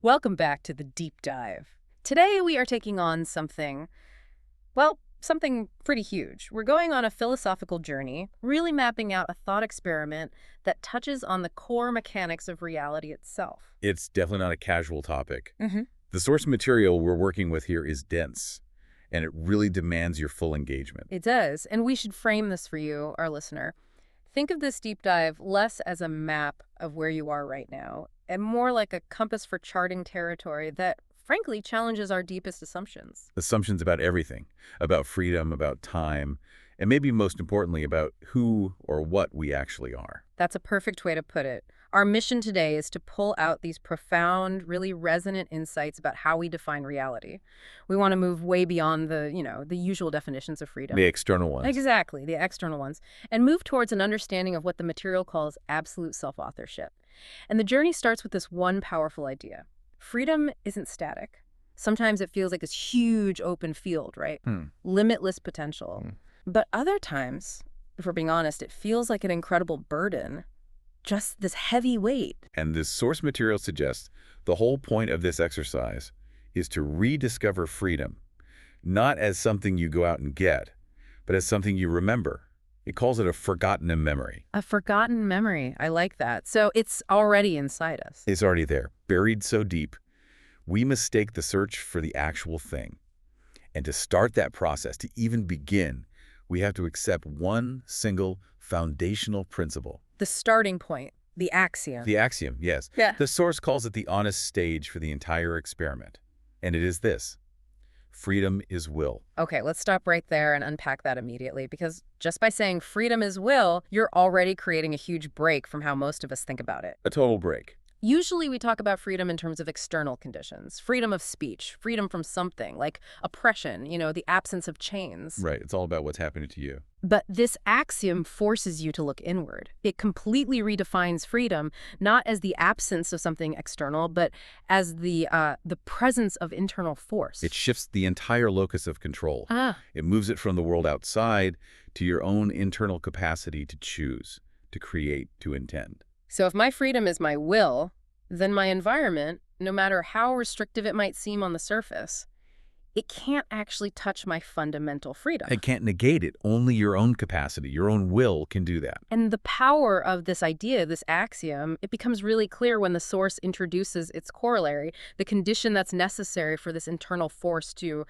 Welcome back to the deep dive. Today we are taking on something, well, something pretty huge. We're going on a philosophical journey, really mapping out a thought experiment that touches on the core mechanics of reality itself. It's definitely not a casual topic. Mm-hmm. The source material we're working with here is dense, and it really demands your full engagement. It does, and we should frame this for you, our listener. Think of this deep dive less as a map of where you are right now, and more like a compass for charting territory that, frankly, challenges our deepest assumptions. Assumptions about everything, about freedom, about time, and maybe most importantly about who or what we actually are. That's a perfect way to put it. Our mission today is to pull out these profound, really resonant insights about how we define reality. We want to move way beyond the usual definitions of freedom. The external ones. Exactly, the external ones, and move towards an understanding of what the material calls absolute self-authorship. And the journey starts with this one powerful idea. Freedom isn't static. Sometimes it feels like this huge open field, right? Limitless potential. But other times, if we're being honest, it feels like an incredible burden. Just this heavy weight. And this source material suggests the whole point of this exercise is to rediscover freedom, not as something you go out and get, but as something you remember. It calls it a forgotten memory. A forgotten memory. I like that. So it's already inside us. It's already there, buried so deep, we mistake the search for the actual thing. And to start that process, to even begin, we have to accept one single foundational principle. The starting point, the axiom. The axiom, yes. Yeah. The source calls it the honest stage for the entire experiment. And it is this: freedom is will. Okay, let's stop right there and unpack that immediately, because just by saying freedom is will, you're already creating a huge break from how most of us think about it. A total break. Usually we talk about freedom in terms of external conditions, freedom of speech, freedom from something like oppression, the absence of chains. Right, it's all about what's happening to you. But this axiom forces you to look inward. It completely redefines freedom, not as the absence of something external, but as the presence of internal force. It shifts the entire locus of control. Ah. It moves it from the world outside to your own internal capacity to choose, to create, to intend. So if my freedom is my will, then my environment, no matter how restrictive it might seem on the surface, it can't actually touch my fundamental freedom. It can't negate it. Only your own capacity, your own will can do that. And the power of this idea, this axiom, it becomes really clear when the source introduces its corollary, the condition that's necessary for this internal force to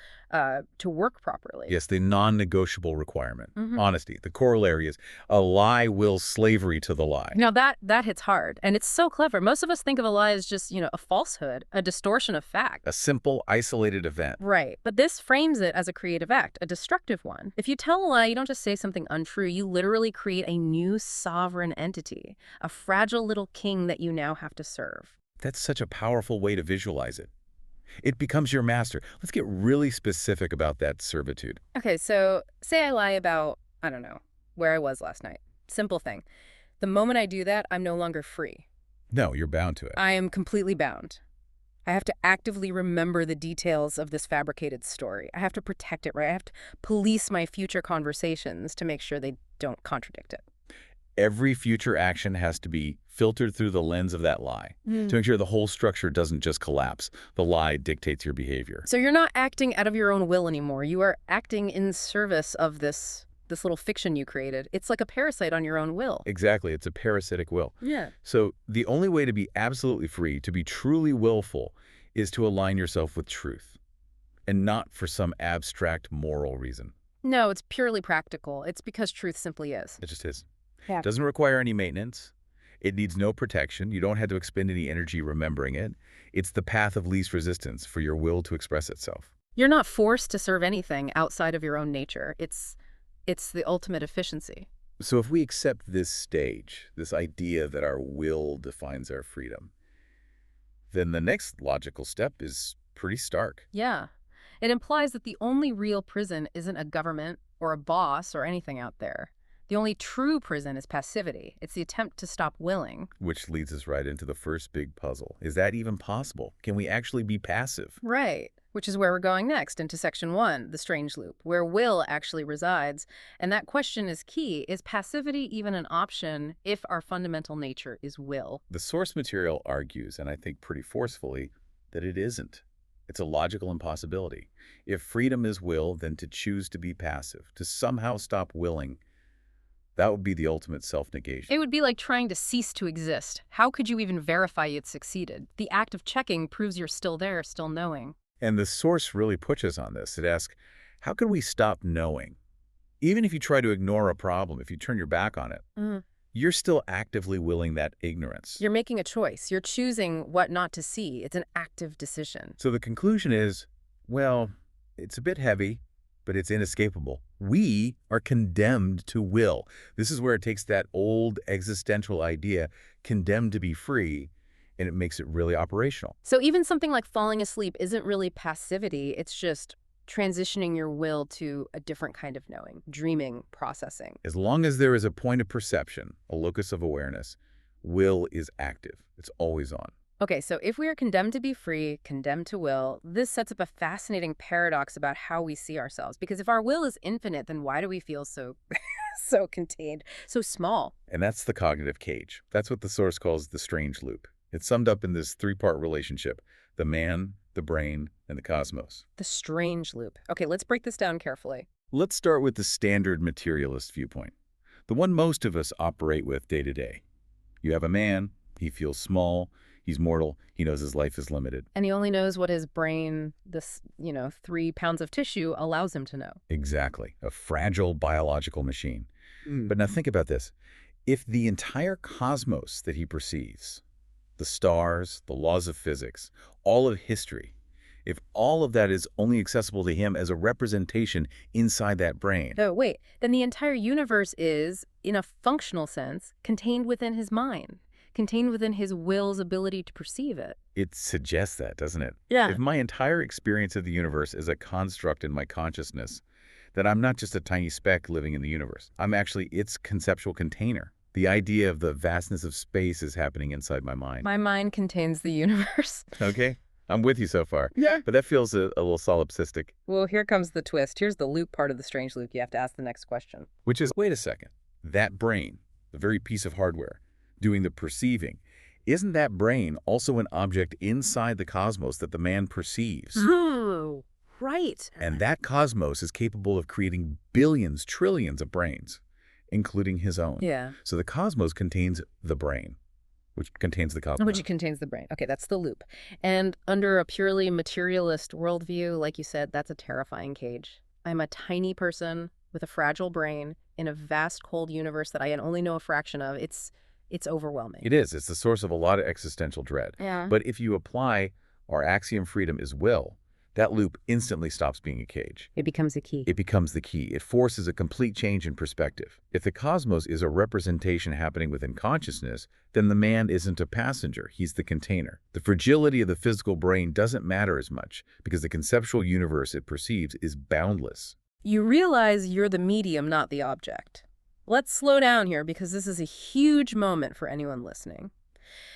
work properly. Yes, the non-negotiable requirement. Honesty. The corollary is a lie wills slavery to the lie. Now that hits hard, and it's so clever. Most of us think of a lie as just, a falsehood, a distortion of fact. A simple, isolated event. Right. But this frames it as a creative act, a destructive one. If you tell a lie, you don't just say something untrue. You literally create a new sovereign entity, a fragile little king that you now have to serve. That's such a powerful way to visualize it. It becomes your master. Let's get really specific about that servitude. Okay, so say I lie about, I don't know, where I was last night. Simple thing. The moment I do that, I'm no longer free. No, you're bound to it. I am completely bound. I have to actively remember the details of this fabricated story. I have to protect it, right? I have to police my future conversations to make sure they don't contradict it. Every future action has to be filtered through the lens of that lie to make sure the whole structure doesn't just collapse. The lie dictates your behavior. So you're not acting out of your own will anymore. You are acting in service of this little fiction you created. It's like a parasite on your own will. Exactly. It's a parasitic will. Yeah. So the only way to be absolutely free, to be truly willful, is to align yourself with truth, and not for some abstract moral reason. No, it's purely practical. It's because truth simply is. It just is. Yeah. It doesn't require any maintenance. It needs no protection. You don't have to expend any energy remembering it. It's the path of least resistance for your will to express itself. You're not forced to serve anything outside of your own nature. It's the ultimate efficiency. So if we accept this stage, this idea that our will defines our freedom, then the next logical step is pretty stark. Yeah. It implies that the only real prison isn't a government or a boss or anything out there. The only true prison is passivity. It's the attempt to stop willing. Which leads us right into the first big puzzle. Is that even possible? Can we actually be passive? Right. Which is where we're going next, into section 1, the strange loop, where will actually resides. And that question is key. Is passivity even an option if our fundamental nature is will? The source material argues, and I think pretty forcefully, that it isn't. It's a logical impossibility. If freedom is will, then to choose to be passive, to somehow stop willing, that would be the ultimate self-negation. It would be like trying to cease to exist. How could you even verify you'd succeeded? The act of checking proves you're still there, still knowing. And the source really pushes on this. It asks, how can we stop knowing? Even if you try to ignore a problem, if you turn your back on it, you're still actively willing that ignorance. You're making a choice. You're choosing what not to see. It's an active decision. So the conclusion is, well, it's a bit heavy, but it's inescapable. We are condemned to will. This is where it takes that old existential idea, condemned to be free, and it makes it really operational. So even something like falling asleep isn't really passivity. It's just transitioning your will to a different kind of knowing, dreaming, processing. As long as there is a point of perception, a locus of awareness, will is active. It's always on. Okay, so if we are condemned to be free, condemned to will, this sets up a fascinating paradox about how we see ourselves. Because if our will is infinite, then why do we feel so so contained, so small? And that's the cognitive cage. That's what the source calls the strange loop. It's summed up in this three-part relationship: the man, the brain, and the cosmos. The strange loop. Okay, let's break this down carefully. Let's start with the standard materialist viewpoint, the one most of us operate with day to day. You have a man, he feels small, he's mortal, he knows his life is limited. And he only knows what his brain, this, 3 pounds of tissue, allows him to know. Exactly, a fragile biological machine. But now think about this. If the entire cosmos that he perceives, the stars, the laws of physics, all of history, if all of that is only accessible to him as a representation inside that brain. Oh, wait, then the entire universe is, in a functional sense, contained within his mind, contained within his will's ability to perceive it. It suggests that, doesn't it? Yeah. If my entire experience of the universe is a construct in my consciousness, then I'm not just a tiny speck living in the universe. I'm actually its conceptual container. The idea of the vastness of space is happening inside my mind. My mind contains the universe. Okay? I'm with you so far. Yeah. But that feels a little solipsistic. Well, here comes the twist. Here's the loop part of the strange loop. You have to ask the next question. Which is, wait a second, that brain, the very piece of hardware, doing the perceiving, isn't that brain also an object inside the cosmos that the man perceives? Oh, right. And that cosmos is capable of creating billions, trillions of brains, including his own. Yeah. So the cosmos contains the brain, which contains the cosmos. Which contains the brain. Okay, that's the loop. And under a purely materialist worldview, like you said, that's a terrifying cage. I'm a tiny person with a fragile brain in a vast, cold universe that I only know a fraction of. It's overwhelming. It is. It's the source of a lot of existential dread. Yeah. But if you apply our axiom freedom is will, that loop instantly stops being a cage. It becomes a key. It becomes the key. It forces a complete change in perspective. If the cosmos is a representation happening within consciousness, then the man isn't a passenger, he's the container. The fragility of the physical brain doesn't matter as much because the conceptual universe it perceives is boundless. You realize you're the medium, not the object. Let's slow down here because this is a huge moment for anyone listening.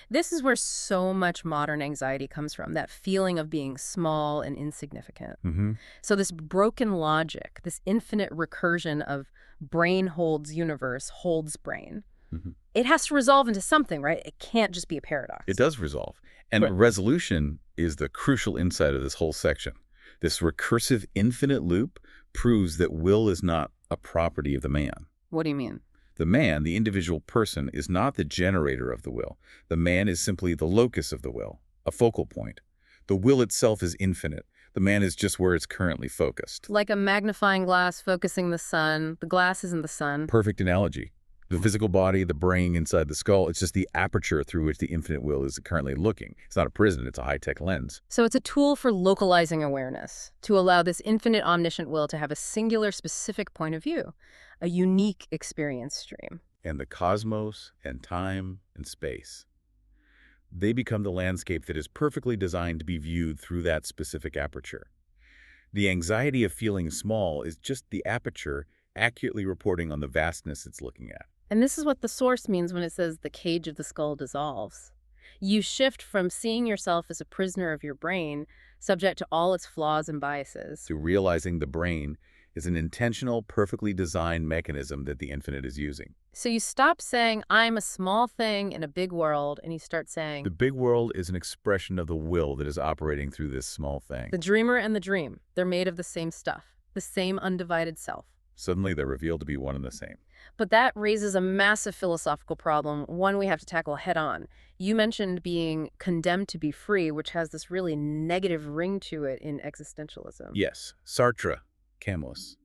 This is where so much modern anxiety comes from, that feeling of being small and insignificant. So this broken logic, this infinite recursion of brain holds universe, holds brain, it has to resolve into something, right? It can't just be a paradox. It does resolve. And resolution is the crucial insight of this whole section. This recursive infinite loop proves that will is not a property of the man. What do you mean? The man, the individual person, is not the generator of the will. The man is simply the locus of the will, a focal point. The will itself is infinite. The man is just where it's currently focused. Like a magnifying glass focusing the sun. The glass isn't the sun. Perfect analogy. The physical body, the brain inside the skull, it's just the aperture through which the infinite will is currently looking. It's not a prison, it's a high-tech lens. So it's a tool for localizing awareness, to allow this infinite omniscient will to have a singular specific point of view, a unique experience stream. And the cosmos and time and space, they become the landscape that is perfectly designed to be viewed through that specific aperture. The anxiety of feeling small is just the aperture accurately reporting on the vastness it's looking at. And this is what the source means when it says the cage of the skull dissolves. You shift from seeing yourself as a prisoner of your brain, subject to all its flaws and biases, To realizing the brain is an intentional, perfectly designed mechanism that the infinite is using. So you stop saying, I'm a small thing in a big world, and you start The saying, big world is an expression of the will that is operating through this small thing. the dreamer and the dream, they're made of the same stuff, the same undivided self. Suddenly, they're revealed to be one and the same. But that raises a massive philosophical problem, one we have to tackle head on. You mentioned being condemned to be free, which has this really negative ring to it in existentialism. Yes, Sartre, Camus.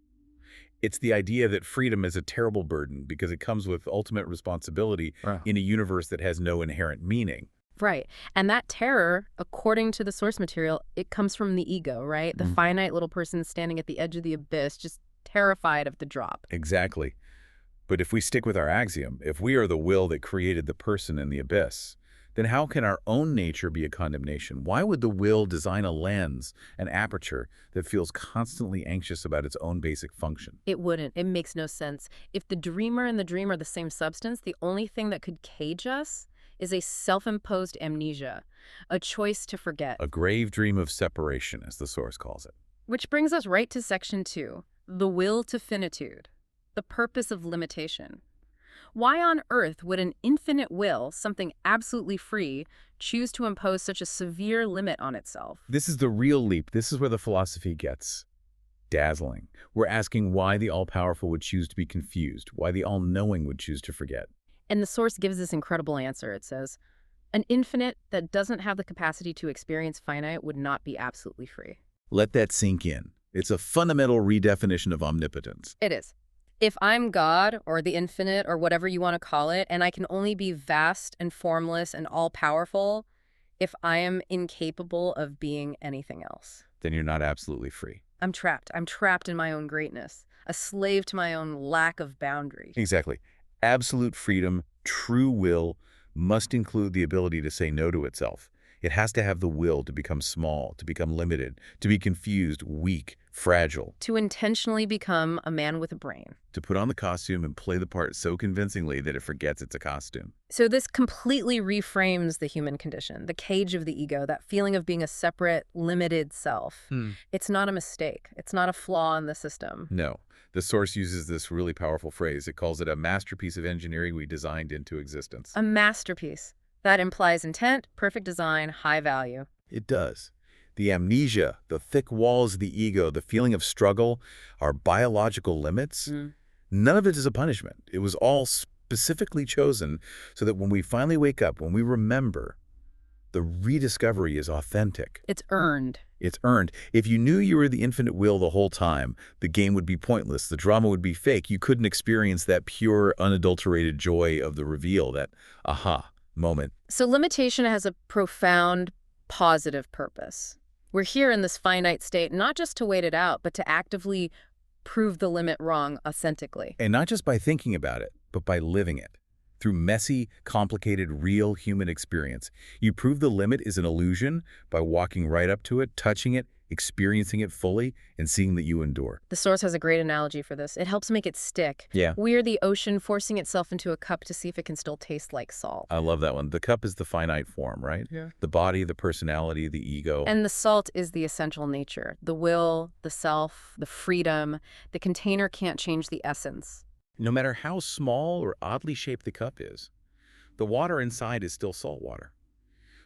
It's the idea that freedom is a terrible burden because it comes with ultimate responsibility Wow. in a universe that has no inherent meaning. Right. And that terror, according to the source material, it comes from the ego, right? The finite little person standing at the edge of the abyss, just terrified of the drop. Exactly. But if we stick with our axiom, if we are the will that created the person in the abyss, then how can our own nature be a condemnation? Why would the will design a lens, an aperture, that feels constantly anxious about its own basic function? It wouldn't. It makes no sense. If the dreamer and the dream are the same substance, the only thing that could cage us is a self-imposed amnesia, a choice to forget. A grave dream of separation, as the source calls it. Which brings us right to section 2, the will to finitude, the purpose of limitation. Why on earth would an infinite will, something absolutely free, choose to impose such a severe limit on itself? This is the real leap. This is where the philosophy gets dazzling. We're asking why the all-powerful would choose to be confused, why the all-knowing would choose to forget. And the source gives this incredible answer. It says, an infinite that doesn't have the capacity to experience finite would not be absolutely free. Let that sink in. It's a fundamental redefinition of omnipotence. It is. If I'm God or the infinite or whatever you want to call it, and I can only be vast and formless and all-powerful, if I am incapable of being anything else, Then you're not absolutely free. I'm trapped. I'm trapped in my own greatness, a slave to my own lack of boundary. Exactly. Absolute freedom, true will, must include the ability to say no to itself. It has to have the will to become small, to become limited, to be confused, weak, fragile, To intentionally become a man with a brain. to put on the costume and play the part so convincingly that it forgets it's a costume. So this completely reframes the human condition, the cage of the ego, that feeling of being a separate, limited self. It's not a mistake. It's not a flaw in the system. No. The source uses this really powerful phrase. It calls it a masterpiece of engineering we designed into existence. A masterpiece. That implies intent, perfect design, high value. It does. The amnesia, the thick walls of the ego, the feeling of struggle, our biological limits, none of it is a punishment. It was all specifically chosen so that when we finally wake up, when we remember, the rediscovery is authentic. It's earned. It's earned. If you knew you were the infinite will the whole time, the game would be pointless. The drama would be fake. You couldn't experience that pure, unadulterated joy of the reveal, that aha moment. So limitation has a profound positive purpose. We're here in this finite state, not just to wait it out, but to actively prove the limit wrong authentically. And not just by thinking about it, but by living it. Through messy, complicated, real human experience. You prove the limit is an illusion by walking right up to it, touching it, experiencing it fully, and seeing that you endure. The source has a great analogy for this. It helps make it stick. Yeah. We're the ocean forcing itself into a cup to see if it can still taste like salt. I love that one. The cup is the finite form, right? Yeah. The body, the personality, the ego. And the salt is the essential nature, the will, the self, the freedom. The container can't change the essence. No matter how small or oddly shaped the cup is, the water inside is still salt water.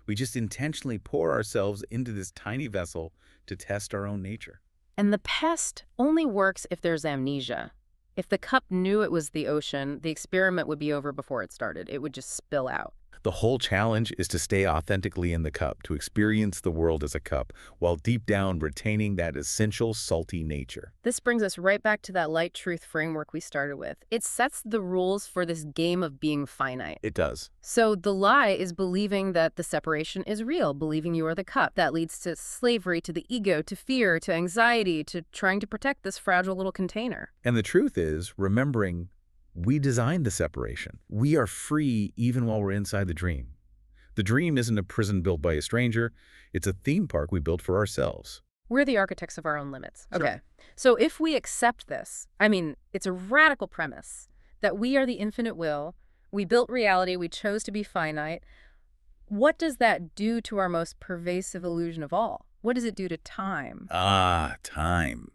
We just intentionally pour ourselves into this tiny vessel to test our own nature. And the pest only works if there's amnesia. If the cup knew it was the ocean, the experiment would be over before it started. It would just spill out. The whole challenge is to stay authentically in the cup, to experience the world as a cup, while deep down retaining that essential salty nature. This brings us right back to that light truth framework we started with. It sets the rules for this game of being finite. It does. So the lie is believing that the separation is real, believing you are the cup. That leads to slavery, to the ego, to fear, to anxiety, to trying to protect this fragile little container. And the truth is, remembering we designed the separation. We are free even while we're inside the dream. The dream isn't a prison built by a stranger. It's a theme park we built for ourselves. We're the architects of our own limits. Sure. Okay. So if we accept this, I mean, it's a radical premise that we are the infinite will, we built reality, we chose to be finite. What does that do to our most pervasive illusion of all? What does it do to time? Ah, time.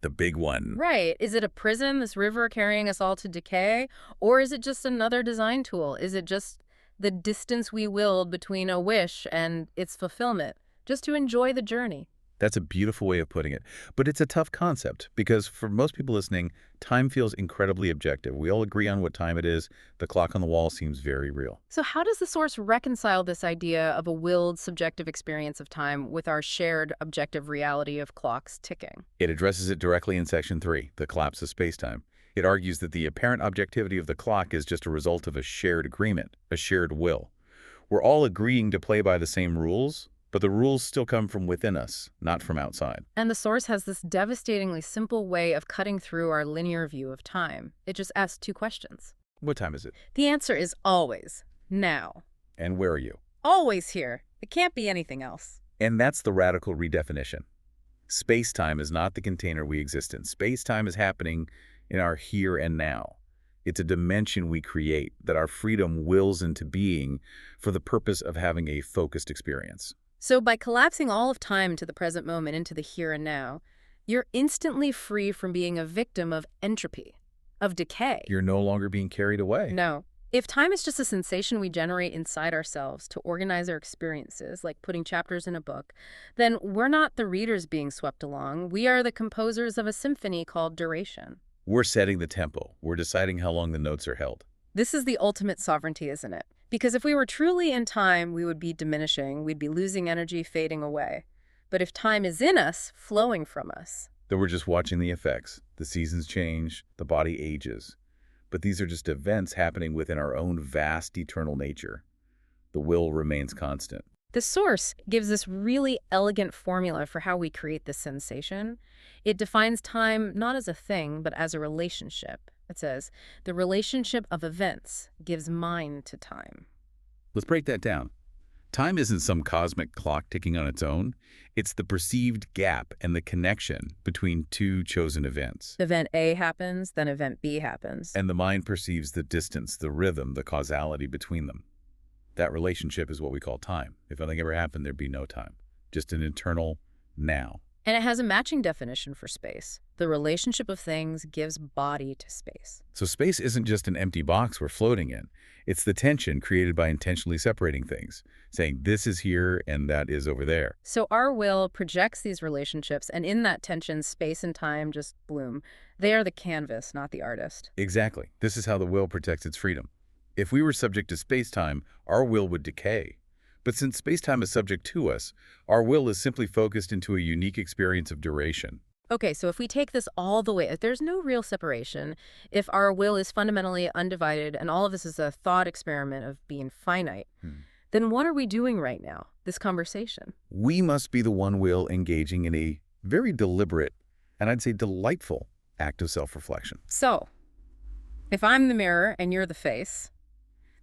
The big one. Right. Is it a prison, this river carrying us all to decay? Or is it just another design tool? Is it just the distance we willed between a wish and its fulfillment, just to enjoy the journey? That's a beautiful way of putting it. But it's a tough concept because for most people listening, time feels incredibly objective. We all agree on what time it is. The clock on the wall seems very real. So how does the source reconcile this idea of a willed subjective experience of time with our shared objective reality of clocks ticking? It addresses it directly in Section 3, the collapse of spacetime. It argues that the apparent objectivity of the clock is just a result of a shared agreement, a shared will. We're all agreeing to play by the same rules, but the rules still come from within us, not from outside. And the source has this devastatingly simple way of cutting through our linear view of time. It just asks two questions. What time is it? The answer is always now. And where are you? Always here. It can't be anything else. And that's the radical redefinition. Space-time is not the container we exist in. Space-time is happening in our here and now. It's a dimension we create that our freedom wills into being for the purpose of having a focused experience. So by collapsing all of time to the present moment into the here and now, you're instantly free from being a victim of entropy, of decay. You're no longer being carried away. No. If time is just a sensation we generate inside ourselves to organize our experiences, like putting chapters in a book, then we're not the readers being swept along. We are the composers of a symphony called duration. We're setting the tempo. We're deciding how long the notes are held. This is the ultimate sovereignty, isn't it? Because if we were truly in time, we would be diminishing, we'd be losing energy, fading away. But if time is in us, flowing from us, Then we're just watching the effects. The seasons change, the body ages. But these are just events happening within our own vast eternal nature. The will remains constant. the source gives this really elegant formula for how we create this sensation. It defines time not as a thing, but as a relationship. It says, the relationship of events gives mind to time. Let's break that down. Time isn't some cosmic clock ticking on its own. It's the perceived gap and the connection between two chosen events. Event A happens, then event B happens. And the mind perceives the distance, the rhythm, the causality between them. That relationship is what we call time. If nothing ever happened, there'd be no time. Just an eternal now. And it has a matching definition for space. The relationship of things gives body to space. So space isn't just an empty box we're floating in. It's the tension created by intentionally separating things, saying this is here and that is over there. So our will projects these relationships, and in that tension, space and time just bloom. They are the canvas, not the artist. Exactly. This is how the will protects its freedom. If we were subject to space-time, our will would decay. But since space-time is subject to us, our will is simply focused into a unique experience of duration. Okay, so if we take this all the way, if there's no real separation, if our will is fundamentally undivided and all of this is a thought experiment of being finite, then what are we doing right now, this conversation? We must be the one will engaging in a very deliberate, and I'd say delightful, act of self-reflection. So, if I'm the mirror and you're the face,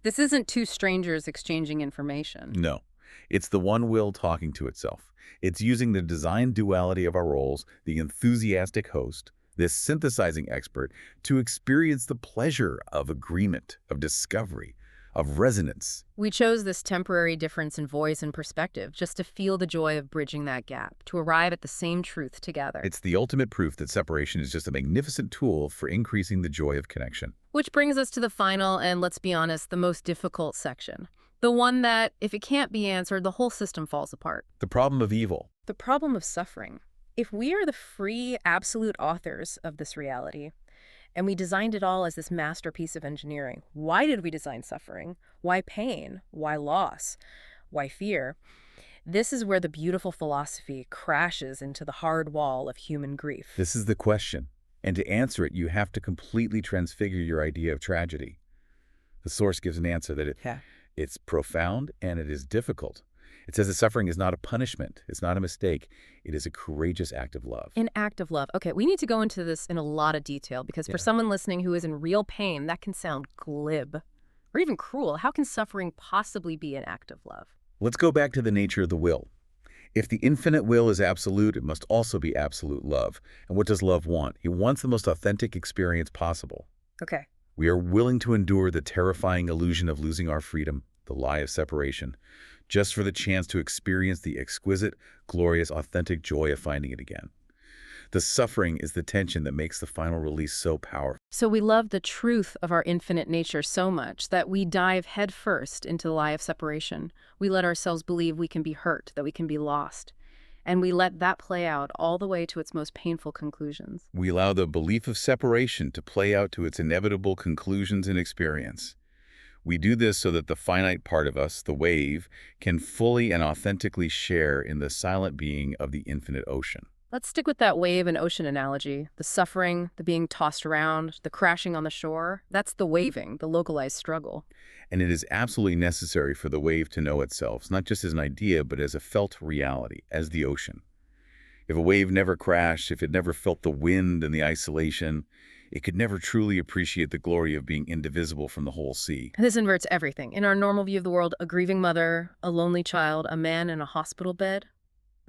this isn't two strangers exchanging information. No, it's the one will talking to itself. It's using the design duality of our roles, the enthusiastic host, this synthesizing expert, to experience the pleasure of agreement, of discovery, of resonance. We chose this temporary difference in voice and perspective just to feel the joy of bridging that gap, to arrive at the same truth together. It's the ultimate proof that separation is just a magnificent tool for increasing the joy of connection. Which brings us to the final and, let's be honest, the most difficult section. The one that, if it can't be answered, the whole system falls apart. The problem of evil. The problem of suffering. If we are the free, absolute authors of this reality, and we designed it all as this masterpiece of engineering, why did we design suffering? Why pain? Why loss? Why fear? This is where the beautiful philosophy crashes into the hard wall of human grief. This is the question. And to answer it, you have to completely transfigure your idea of tragedy. The source gives an answer that it's profound and it is difficult. It says that suffering is not a punishment. It's not a mistake. It is a courageous act of love. An act of love. Okay, we need to go into this in a lot of detail because for someone listening who is in real pain, that can sound glib or even cruel. How can suffering possibly be an act of love? Let's go back to the nature of the will. If the infinite will is absolute, it must also be absolute love. And what does love want? It wants the most authentic experience possible. Okay. We are willing to endure the terrifying illusion of losing our freedom, the lie of separation, just for the chance to experience the exquisite, glorious, authentic joy of finding it again. The suffering is the tension that makes the final release so powerful. So we love the truth of our infinite nature so much that we dive headfirst into the lie of separation. We let ourselves believe we can be hurt, that we can be lost. And we let that play out all the way to its most painful conclusions. We allow the belief of separation to play out to its inevitable conclusions in experience. We do this so that the finite part of us, the wave, can fully and authentically share in the silent being of the infinite ocean. Let's stick with that wave and ocean analogy. The suffering, the being tossed around, the crashing on the shore. That's the waving, the localized struggle. And it is absolutely necessary for the wave to know itself, not just as an idea, but as a felt reality, as the ocean. If a wave never crashed, if it never felt the wind and the isolation, it could never truly appreciate the glory of being indivisible from the whole sea. This inverts everything. In our normal view of the world, a grieving mother, a lonely child, a man in a hospital bed,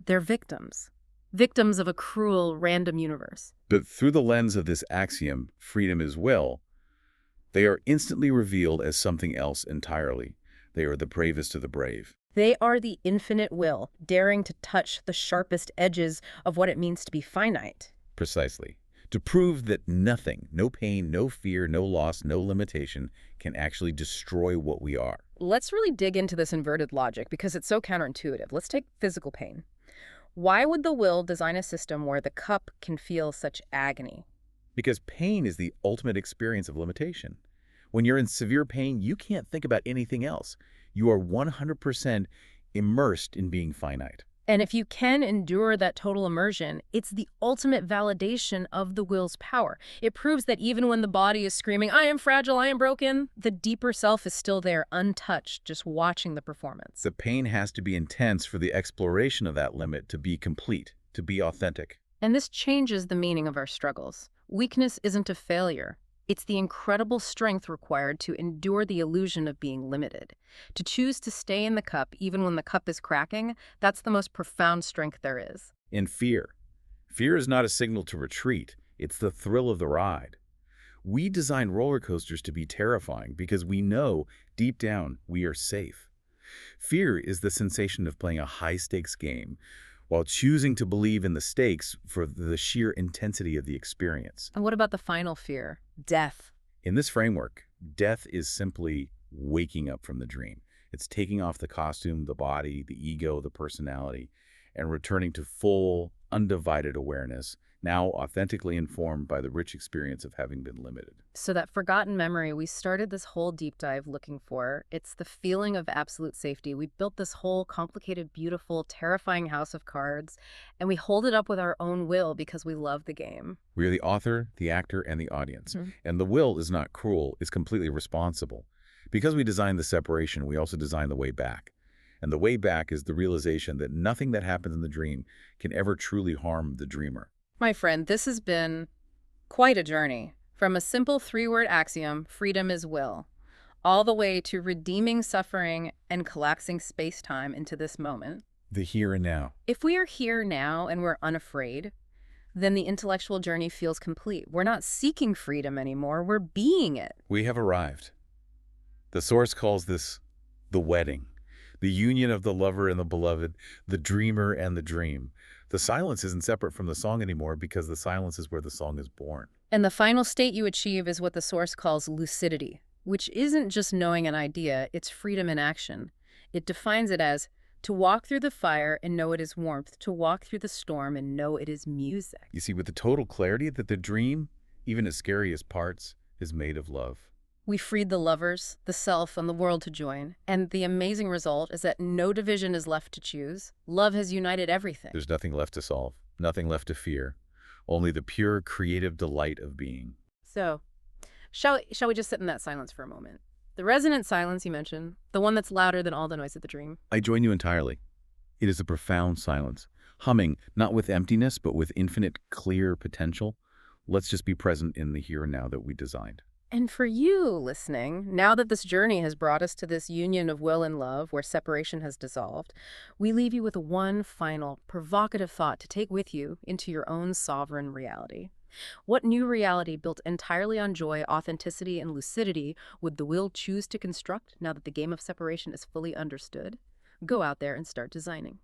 they're victims. Victims of a cruel, random universe. But through the lens of this axiom, freedom is will, they are instantly revealed as something else entirely. They are the bravest of the brave. They are the infinite will, daring to touch the sharpest edges of what it means to be finite. Precisely. To prove that nothing, no pain, no fear, no loss, no limitation, can actually destroy what we are. Let's really dig into this inverted logic because it's so counterintuitive. Let's take physical pain. Why would the will design a system where the cup can feel such agony? Because pain is the ultimate experience of limitation. When you're in severe pain, you can't think about anything else. You are 100% immersed in being finite. And if you can endure that total immersion, it's the ultimate validation of the will's power. It proves that even when the body is screaming, "I am fragile, I am broken," the deeper self is still there, untouched, just watching the performance. The pain has to be intense for the exploration of that limit to be complete, to be authentic. And this changes the meaning of our struggles. Weakness isn't a failure. It's the incredible strength required to endure the illusion of being limited. To choose to stay in the cup even when the cup is cracking, that's the most profound strength there is. In fear. Fear is not a signal to retreat. It's the thrill of the ride. We design roller coasters to be terrifying because we know, deep down, we are safe. Fear is the sensation of playing a high-stakes game while choosing to believe in the stakes for the sheer intensity of the experience. And what about the final fear? Death. In this framework, death is simply waking up from the dream. It's taking off the costume, the body, the ego, the personality, and returning to full, undivided awareness, now authentically informed by the rich experience of having been limited. So that forgotten memory we started this whole deep dive looking for, it's the feeling of absolute safety. We built this whole complicated, beautiful, terrifying house of cards, and we hold it up with our own will because we love the game. We are the author, the actor, and the audience. And the will is not cruel, it's completely responsible. Because we designed the separation, we also designed the way back. And the way back is the realization that nothing that happens in the dream can ever truly harm the dreamer. My friend, this has been quite a journey. From a simple three-word axiom, freedom is will, all the way to redeeming suffering and collapsing space-time into this moment. The here and now. If we are here now and we're unafraid, then the intellectual journey feels complete. We're not seeking freedom anymore, we're being it. We have arrived. The Source calls this the wedding, the union of the lover and the beloved, the dreamer and the dream. The silence isn't separate from the song anymore because the silence is where the song is born. And the final state you achieve is what the Source calls lucidity, which isn't just knowing an idea, it's freedom in action. It defines it as to walk through the fire and know it is warmth, to walk through the storm and know it is music. You see, with the total clarity that the dream, even its scariest parts, is made of love. We freed the lovers, the self, and the world to join. And the amazing result is that no division is left to choose. Love has united everything. There's nothing left to solve, nothing left to fear, only the pure creative delight of being. So, shall we just sit in that silence for a moment? The resonant silence you mentioned, the one that's louder than all the noise of the dream. I join you entirely. It is a profound silence, humming, not with emptiness, but with infinite, clear potential. Let's just be present in the here and now that we designed. And for you listening, now that this journey has brought us to this union of will and love where separation has dissolved, we leave you with one final provocative thought to take with you into your own sovereign reality. What new reality built entirely on joy, authenticity, and lucidity would the will choose to construct now that the game of separation is fully understood? Go out there and start designing.